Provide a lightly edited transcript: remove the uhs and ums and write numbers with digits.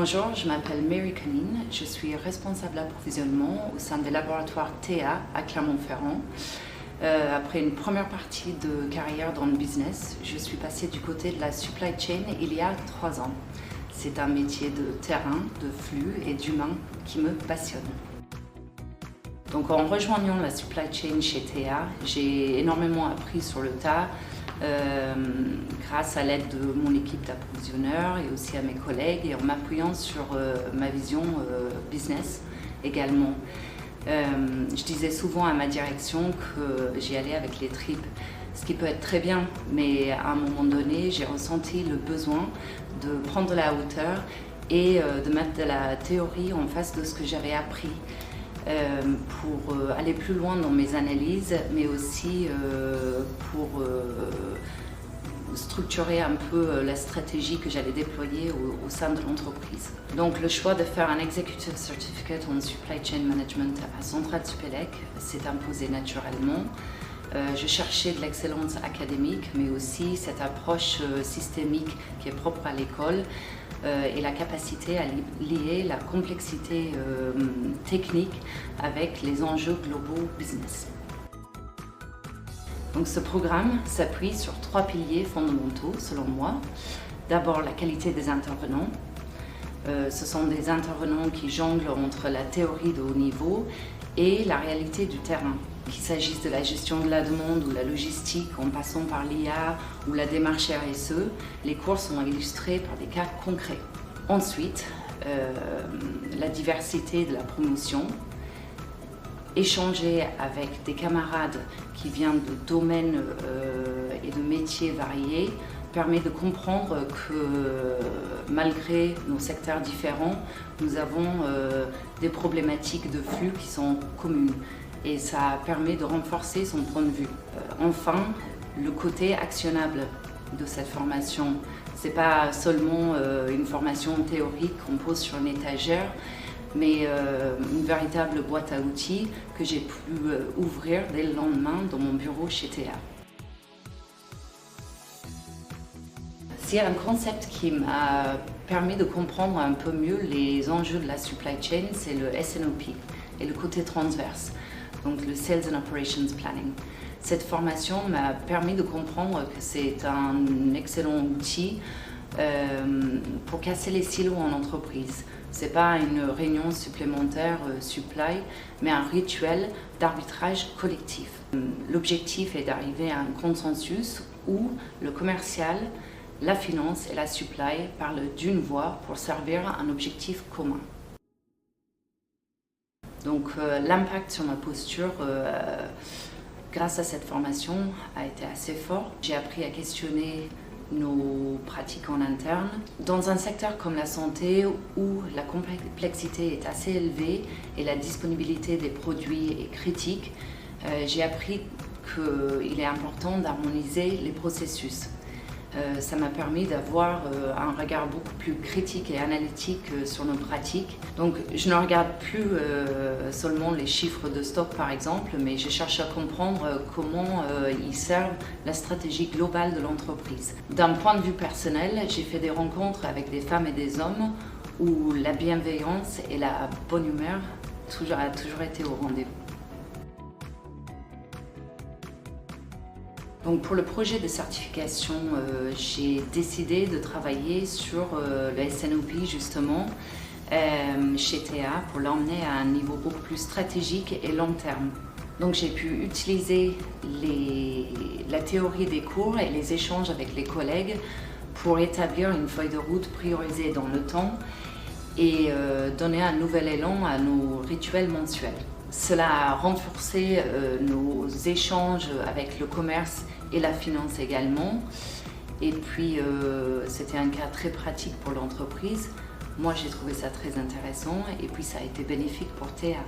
Bonjour, je m'appelle Mary Canine, je suis responsable d'approvisionnement au sein des laboratoires Théa à Clermont-Ferrand. Après une première partie de carrière dans le business, je suis passée du côté de la supply chain il y a 3 ans. C'est un métier de terrain, de flux et d'humain qui me passionne. Donc en rejoignant la supply chain chez Théa, j'ai énormément appris sur le tas grâce à l'aide de mon équipe d'approvisionneurs et aussi à mes collègues et en m'appuyant sur ma vision business également. Je disais souvent à ma direction que j'y allais avec les tripes, ce qui peut être très bien, mais à un moment donné, j'ai ressenti le besoin de prendre de la hauteur et de mettre de la théorie en face de ce que j'avais appris. Pour aller plus loin dans mes analyses, mais aussi pour structurer un peu la stratégie que j'allais déployer au sein de l'entreprise. Donc le choix de faire un Executive Certificate en Supply Chain Management à Centrale Supélec s'est imposé naturellement. Je cherchais de l'excellence académique, mais aussi cette approche systémique qui est propre à l'école et la capacité à lier la complexité technique avec les enjeux globaux business. Donc ce programme s'appuie sur 3 piliers fondamentaux selon moi. D'abord la qualité des intervenants. Ce sont des intervenants qui jonglent entre la théorie de haut niveau et la réalité du terrain. Qu'il s'agisse de la gestion de la demande ou la logistique en passant par l'IA ou la démarche RSE, les cours sont illustrés par des cas concrets. Ensuite, la diversité de la promotion. Échanger avec des camarades qui viennent de domaines et de métiers variés permet de comprendre que malgré nos secteurs différents, nous avons des problématiques de flux qui sont communes. Et ça permet de renforcer son point de vue. Enfin, le côté actionnable de cette formation. Ce n'est pas seulement une formation théorique qu'on pose sur une étagère, mais une véritable boîte à outils que j'ai pu ouvrir dès le lendemain dans mon bureau chez Théa. S'il y a un concept qui m'a permis de comprendre un peu mieux les enjeux de la supply chain, c'est le S&OP et le côté transverse. Donc le Sales and Operations Planning. Cette formation m'a permis de comprendre que c'est un excellent outil pour casser les silos en entreprise. Ce n'est pas une réunion supplémentaire supply, mais un rituel d'arbitrage collectif. L'objectif est d'arriver à un consensus où le commercial, la finance et la supply parlent d'une voix pour servir un objectif commun. Donc l'impact sur ma posture grâce à cette formation a été assez fort. J'ai appris à questionner nos pratiques en interne. Dans un secteur comme la santé où la complexité est assez élevée et la disponibilité des produits est critique, j'ai appris qu'il est important d'harmoniser les processus. Ça m'a permis d'avoir un regard beaucoup plus critique et analytique sur nos pratiques. Donc je ne regarde plus seulement les chiffres de stock par exemple, mais je cherche à comprendre comment ils servent la stratégie globale de l'entreprise. D'un point de vue personnel, j'ai fait des rencontres avec des femmes et des hommes où la bienveillance et la bonne humeur a toujours été au rendez-vous. Donc pour le projet de certification, j'ai décidé de travailler sur le S&OP justement chez Théa pour l'emmener à un niveau beaucoup plus stratégique et long terme. Donc j'ai pu utiliser la théorie des cours et les échanges avec les collègues pour établir une feuille de route priorisée dans le temps et donner un nouvel élan à nos rituels mensuels. Cela a renforcé nos échanges avec le commerce et la finance également. Et puis, c'était un cas très pratique pour l'entreprise. Moi, j'ai trouvé ça très intéressant et puis ça a été bénéfique pour Théa.